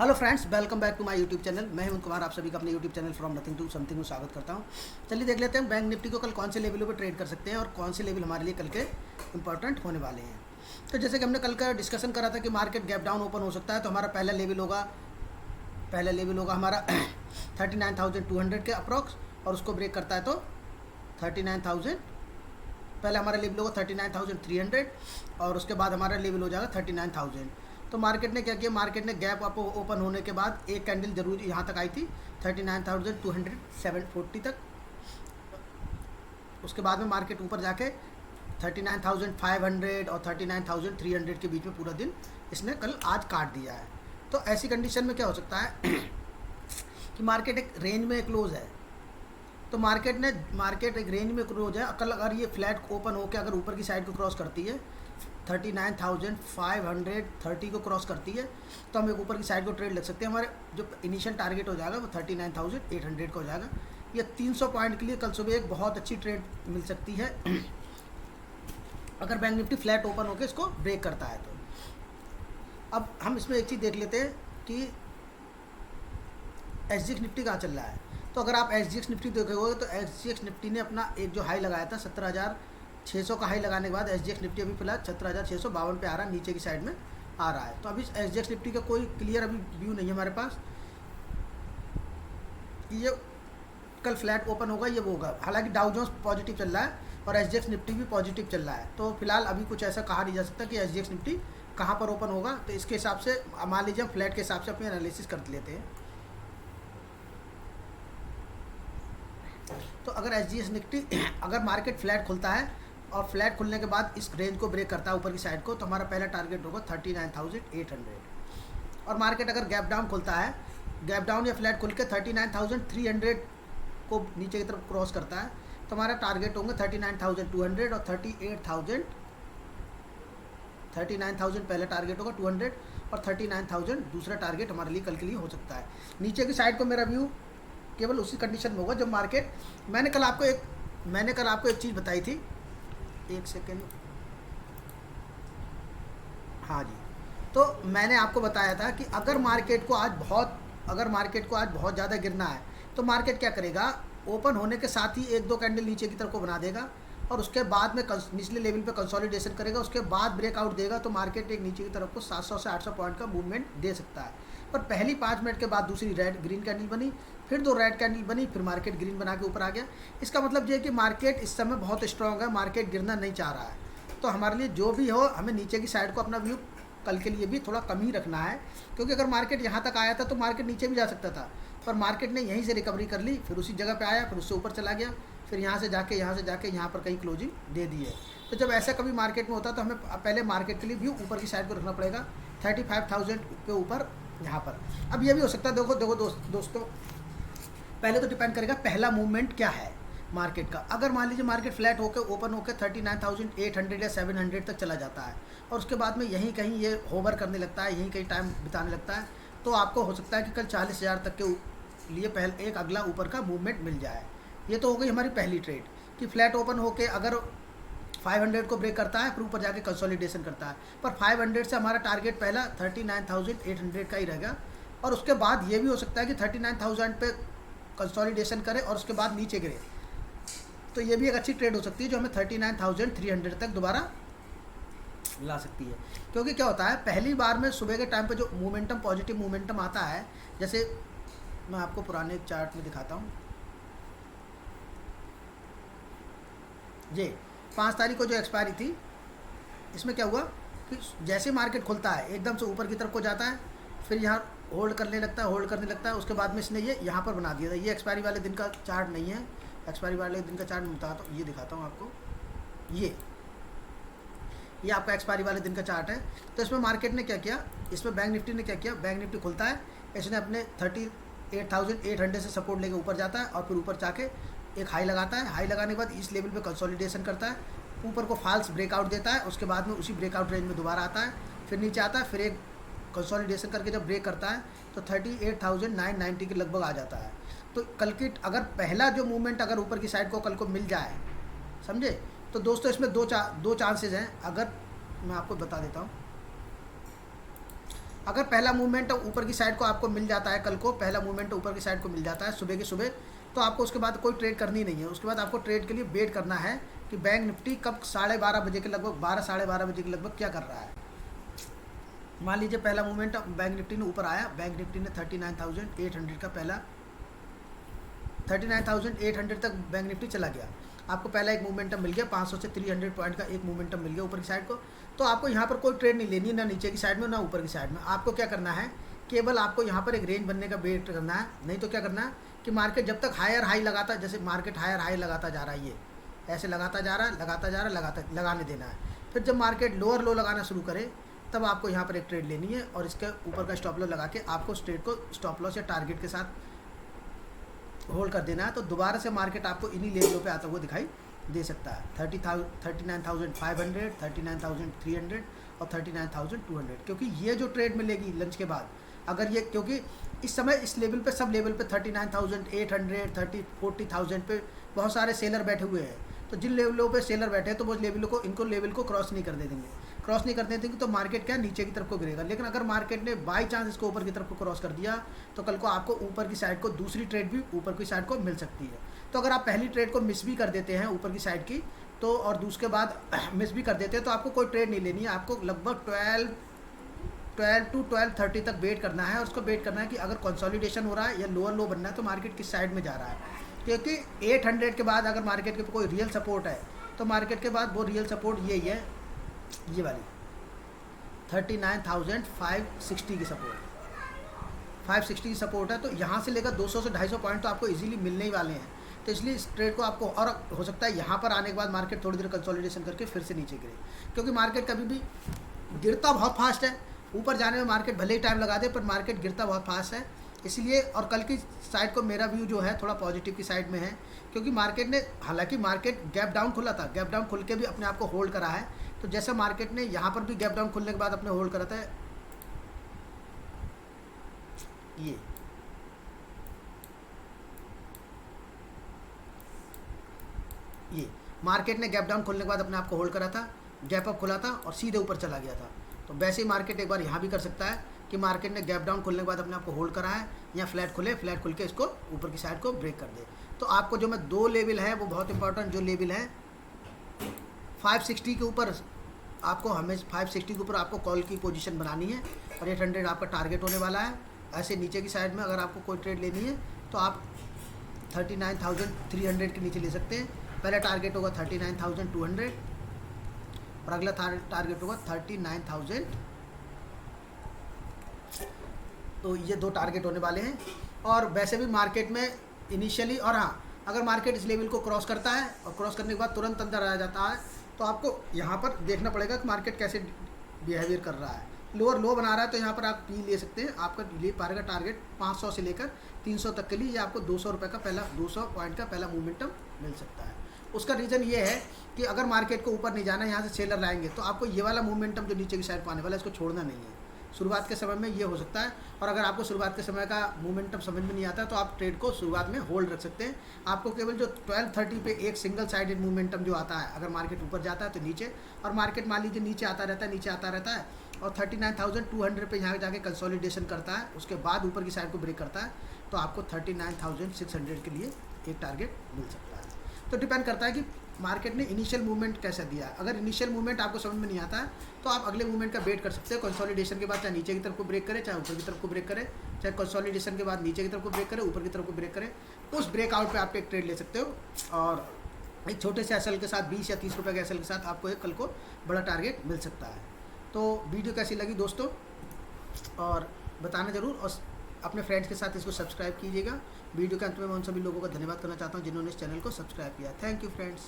Hello friends, welcome back to my YouTube channel. मैं हेमंत कुमार, आप सभी का अपने YouTube channel from nothing to something में स्वागत करता हूं। चलिए देख लेते हैं बैंक निफ्टी को कल कौन से लेवलों पर ट्रेड कर सकते हैं और कौन से लेवल हमारे लिए कल के इंपॉर्टेंट होने वाले हैं। तो जैसे कि हमने कल का डिस्कशन करा था कि मार्केट गैप डाउन ओपन हो सकता है, तो हमारा पहला लेवल होगा हमारा 39,200 के अप्रॉक्स, और उसको ब्रेक करता है तो 39,000। पहले हमारा लेवल होगा 39,300 और उसके बाद हमारा लेवल हो जाएगा 39,000। तो मार्केट ने क्या किया, मार्केट ने गैप अप ओपन होने के बाद एक कैंडल जरूर यहाँ तक आई थी 39,240 तक। उसके बाद में मार्केट ऊपर जाके 39,500 और 39,300 के बीच में पूरा दिन इसने कल आज काट दिया है। तो ऐसी कंडीशन में क्या हो सकता है कि मार्केट एक रेंज में क्लोज है। तो मार्केट एक रेंज में क्लोज है। कल अगर ये फ्लैट ओपन होकर अगर ऊपर की साइड को क्रॉस करती है 39,530 को क्रॉस करती है, तो हम एक ऊपर की साइड को ट्रेड लग सकते हैं। हमारे जो इनिशियल टारगेट हो जाएगा वो 39,800 का हो जाएगा। ये 300 पॉइंट के लिए कल सुबह एक बहुत अच्छी ट्रेड मिल सकती है अगर बैंक निफ्टी फ्लैट ओपन होकर इसको ब्रेक करता है। तो अब हम इसमें एक चीज़ देख लेते हैं कि SGX निफ्टी कहाँ चल रहा है। तो अगर आप SGX निफ्टी देखोगे तो SGX निफ्टी ने अपना एक जो हाई लगाया था 17,600 का हाई लगाने के बाद SGX निफ्टी अभी फिलहाल 17,652 पे आ रहा है, नीचे की साइड में आ रहा है। तो अभी SGX निफ्टी का कोई क्लियर अभी व्यू नहीं है हमारे पास कि ये कल फ्लैट ओपन होगा, ये वो होगा। हालांकि डाउ जोन्स पॉजिटिव चल रहा है और SGX निफ्टी भी पॉजिटिव चल रहा है। तो फिलहाल अभी कुछ ऐसा कहा नहीं जा सकता कि SGX निफ्टी कहाँ पर ओपन होगा। तो इसके हिसाब से मान लीजिए हम फ्लैट के हिसाब से अपनी एनालिसिस कर लेते हैं। तो अगर SGX निफ्टी अगर मार्केट फ्लैट खुलता है और फ्लैट खुलने के बाद इस रेंज को ब्रेक करता है ऊपर की साइड को, तो हमारा पहला टारगेट होगा 39,800। और मार्केट अगर गैप डाउन खुलता है, गैप डाउन या फ्लैट खुल के 39,300 को नीचे की तरफ क्रॉस करता है, तो हमारा टारगेट होंगे 39,200 और 39,000 पहला टारगेट होगा 200 और 39,000 दूसरा टारगेट हमारे लिए कल के लिए हो सकता है। नीचे की साइड को मेरा व्यू केवल उसी कंडीशन में होगा जब मार्केट, मैंने कल आपको एक चीज़ बताई थी, एक सेकेंड, हाँ जी। तो मैंने आपको बताया था कि अगर मार्केट को आज बहुत ज़्यादा गिरना है तो मार्केट क्या करेगा, ओपन होने के साथ ही एक दो कैंडल नीचे की तरफ को बना देगा और उसके बाद में निचले लेवल पे कंसोलिडेशन करेगा, उसके बाद ब्रेकआउट देगा। तो मार्केट एक नीचे की तरफ को 700 से 800 पॉइंट का मूवमेंट दे सकता है। पर पहली 5 मिनट के बाद दूसरी ग्रीन कैंडल बनी, फिर 2 रेड कैंडल बनी, फिर मार्केट ग्रीन बना के ऊपर आ गया। इसका मतलब ये है कि मार्केट इस समय बहुत स्ट्रॉन्ग है, मार्केट गिरना नहीं चाह रहा है। तो हमारे लिए जो भी हो, हमें नीचे की साइड को अपना व्यू कल के लिए भी थोड़ा कम ही रखना है, क्योंकि अगर मार्केट यहाँ तक आया था तो मार्केट नीचे भी जा सकता था, पर मार्केट ने यहीं से रिकवरी कर ली, फिर उसी जगह पे आया, फिर उससे ऊपर चला गया, फिर यहाँ से जाके यहाँ पर कहीं क्लोजिंग दे दी है। तो जब ऐसा कभी मार्केट में होता है तो हमें पहले मार्केट के लिए व्यू ऊपर की साइड को रखना पड़ेगा 35,000 के ऊपर यहाँ पर। अब ये भी हो सकता है, देखो दोस्तों, पहले तो डिपेंड करेगा पहला मूवमेंट क्या है मार्केट का। अगर मान लीजिए मार्केट फ्लैट होकर ओपन होकर 39,800 या 700 तक चला जाता है और उसके बाद में यहीं कहीं ये होवर करने लगता है, यहीं कहीं टाइम बिताने लगता है, तो आपको हो सकता है कि कल 40,000 तक के लिए पहले एक अगला ऊपर का मूवमेंट मिल जाए। ये तो हो गई हमारी पहली ट्रेड कि फ्लैट ओपन होकर अगर 500 को ब्रेक करता है फिर ऊपर जाके कंसोलिडेशन करता है। पर 500 से हमारा टारगेट पहला 39,800 का ही रहेगा, और उसके बाद ये भी हो सकता है कि 39,000 पे कंसोलिडेशन करे और उसके बाद नीचे गिरे। तो ये भी एक अच्छी ट्रेड हो सकती है जो हमें 39,300 तक दोबारा ला सकती है। क्योंकि क्या होता है, पहली बार में सुबह के टाइम पे जो मोमेंटम, पॉजिटिव मोमेंटम आता है, जैसे मैं आपको पुराने चार्ट में दिखाता हूँ, ये 5 तारीख को जो एक्सपायरी थी, इसमें क्या हुआ कि जैसे मार्केट खुलता है एकदम से ऊपर की तरफ को जाता है, फिर यहाँ होल्ड करने लगता है, उसके बाद में इसने ये यहाँ पर बना दिया था। ये एक्सपायरी वाले दिन का चार्ट नहीं है, एक्सपायरी वाले दिन का चार्ट मिलता है तो ये दिखाता हूँ आपको। ये आपका एक्सपायरी वाले दिन का चार्ट है। तो इसमें मार्केट ने क्या किया, इसमें बैंक निफ्टी ने क्या किया, बैंक निफ्टी खुलता है, इसने अपने 38,800 से सपोर्ट लेके ऊपर जाता है और फिर ऊपर जाके एक हाई लगाता है। हाई लगाने के बाद इस लेवल पे कंसोलिडेशन करता है, ऊपर को फॉल्स ब्रेकआउट देता है, उसके बाद में उसी ब्रेकआउट रेंज में दोबारा आता है, फिर नीचे आता है, फिर एक कंसोलिडेशन करके जब ब्रेक करता है तो 38,990 के लगभग आ जाता है। तो कल की अगर पहला जो मूवमेंट अगर ऊपर की साइड को कल को मिल जाए, समझे, तो दोस्तों इसमें दो चांसेस हैं। अगर मैं आपको बता देता हूँ, अगर पहला मूवमेंट ऊपर की साइड को आपको मिल जाता है, कल को पहला मूवमेंट ऊपर की साइड को मिल जाता है सुबह की सुबह, तो आपको उसके बाद कोई ट्रेड करनी नहीं है। उसके बाद आपको ट्रेड के लिए वेट करना है कि बैंक निफ्टी कब 12:30 बजे के लगभग, 12 साढ़े 12 बजे के लगभग क्या कर रहा है। मान लीजिए पहला मूवमेंट बैंक निफ्टी ने ऊपर आया, बैंक निफ्टी ने 39,800 का पहला 39,800 तक बैंक निफ्टी चला गया, आपको पहला एक मोमेंटम मिल गया, 500 से 300 पॉइंट का एक मोमेंटम मिल गया ऊपर की साइड को। तो आपको यहाँ पर कोई ट्रेड नहीं लेनी है, ना नीचे की साइड में ना ऊपर की साइड में। आपको क्या करना है, केवल आपको यहाँ पर एक रेंज बनने का वेट करना है। नहीं तो क्या करना है कि मार्केट जब तक हायर हाई लगाता, जैसे मार्केट हायर हाई लगाता जा रहा है, ये ऐसे लगाता जा रहा है, लगाने देना है। फिर जब मार्केट लोअर लो लगाना शुरू करे तब आपको यहाँ पर एक ट्रेड लेनी है और इसके ऊपर का स्टॉप लॉस लगा के आपको उस ट्रेड को स्टॉप लॉस या टारगेट के साथ होल्ड कर देना है। तो दोबारा से मार्केट आपको इन्हीं लेवलों पे आता हुआ दिखाई दे सकता है, 39,500, 39,300 और 39,200, क्योंकि ये जो ट्रेड मिलेगी लंच के बाद, अगर ये, क्योंकि इस समय इस लेवल पे, सब लेवल पे 39,800, 40,000 पे बहुत सारे सेलर बैठे हुए हैं। तो जिन लेवलों पे सेलर बैठे हैं तो वो लेवलों को, इनको लेवल को क्रॉस नहीं करने देंगे, तो मार्केट क्या नीचे की तरफ को गिरेगा। लेकिन अगर मार्केट ने बाई चांस इसको ऊपर की तरफ को क्रॉस कर दिया तो कल को आपको ऊपर की साइड को दूसरी ट्रेड भी ऊपर की साइड को मिल सकती है। तो अगर आप पहली ट्रेड को मिस भी कर देते हैं ऊपर की साइड की, तो और दूसरे बाद मिस भी कर देते हैं, तो आपको कोई ट्रेड नहीं लेनी है। आपको लगभग 12 to 12:30 तक वेट करना है, और उसको वेट करना है कि अगर कंसोलिडेशन हो रहा है या लोअर लो बनना है तो मार्केट किस साइड में जा रहा है। क्योंकि 800 के बाद अगर मार्केट के कोई रियल सपोर्ट है तो मार्केट के बाद वो रियल सपोर्ट यही है, ये वाली 39,560 की सपोर्ट, 560 की सपोर्ट है। तो यहाँ से लेकर 200 से 250 पॉइंट तो आपको इजीली मिलने ही वाले हैं। तो इसलिए इस ट्रेड को आपको, और हो सकता है यहाँ पर आने के बाद मार्केट थोड़ी देर कंसोलिडेशन करके फिर से नीचे गिरे, क्योंकि मार्केट कभी भी गिरता बहुत फास्ट है। ऊपर जाने में मार्केट भले ही टाइम लगा दे, पर मार्केट गिरता बहुत फास्ट है। इसलिए, और कल की साइड को मेरा व्यू जो है थोड़ा पॉजिटिव की साइड में है, क्योंकि मार्केट ने, हालांकि मार्केट गैप डाउन खुला था, गैप डाउन खुल के भी अपने आप को होल्ड करा है। तो जैसे मार्केट ने यहाँ पर भी गैप डाउन खुलने के बाद अपने होल्ड करा था, ये मार्केट ने गैप डाउन खुलने के बाद अपने आप को होल्ड करा था, गैप अप खुला था और सीधे ऊपर चला गया था। तो वैसे ही मार्केट एक बार यहाँ भी कर सकता है कि मार्केट ने गैप डाउन खुलने के बाद अपने आप को होल्ड करा है, या फ्लैट खुल के इसको ऊपर की साइड को ब्रेक कर दे। तो आपको जो मैं दो लेवल है वो बहुत इंपॉर्टेंट, जो लेवल है 560 के ऊपर, आपको हमें 560 के ऊपर आपको कॉल की पोजीशन बनानी है, और 800 आपका टारगेट होने वाला है। ऐसे नीचे की साइड में अगर आपको कोई ट्रेड लेनी है तो आप 39,300 के नीचे ले सकते हैं। पहला टारगेट होगा 39,200 और अगला टारगेट होगा 39,000। तो ये दो टारगेट होने वाले हैं। और वैसे भी मार्केट में इनिशियली, और हाँ, अगर मार्केट इस लेवल को क्रॉस करता है और क्रॉस करने के बाद तुरंत अंदर आ जाता है, तो आपको यहाँ पर देखना पड़ेगा कि मार्केट कैसे बिहेवियर कर रहा है। लोअर लो बना रहा है तो यहाँ पर आप पी ले सकते हैं। आपका ले पाएगा टारगेट 500 से लेकर 300 तक के लिए, ये आपको 200 रुपये का पहला, 200 पॉइंट का पहला मोमेंटम मिल सकता है। उसका रीज़न ये है कि अगर मार्केट को ऊपर नहीं जाना है, यहाँ से सेलर लाएंगे, तो आपको ये वाला मोमेंटम जो नीचे की साइड पर आने वाला है, इसको छोड़ना नहीं है। शुरुआत के समय में ये हो सकता है, और अगर आपको शुरुआत के समय का मोमेंटम समझ में नहीं आता तो आप ट्रेड को शुरुआत में होल्ड रख सकते हैं। आपको केवल जो 12:30 पे एक सिंगल साइडेड मोमेंटम जो आता है, अगर मार्केट ऊपर जाता है तो नीचे, और मार्केट मान लीजिए नीचे आता रहता है और 39,200 पे यहाँ जाके कंसोलिडेशन करता है, उसके बाद ऊपर की साइड को ब्रेक करता है, तो आपको 39,600 के लिए एक टारगेट मिल सकता है। तो डिपेंड करता है कि मार्केट ने इनिशियल मूवमेंट कैसा दिया है। अगर इनिशियल मूवमेंट आपको समझ में नहीं आता है तो आप अगले मूवमेंट का वेट कर सकते हैं। कंसोलिडेशन के बाद चाहे नीचे की तरफ को ब्रेक करे, चाहे ऊपर की तरफ को ब्रेक करे, चाहे कंसोलिडेशन के बाद नीचे की तरफ को ब्रेक करे, वीडियो की तरफ को ब्रेक करे, उस ब्रेकआउट पे आप एक ट्रेड ले सकते हो। और एक छोटे से एसएल के साथ 20 या 30 रुपये के एसएल के साथ आपको एक कल को बड़ा टारगेट मिल सकता है। तो वीडियो कैसी लगी दोस्तों, और बताना ज़रूर, और अपने फ्रेंड्स के साथ इसको सब्सक्राइब कीजिएगा। वीडियो के अंत में मैं उन सभी लोगों का धन्यवाद करना चाहता हूं जिन्होंने इस चैनल को सब्सक्राइब किया। Thank you friends.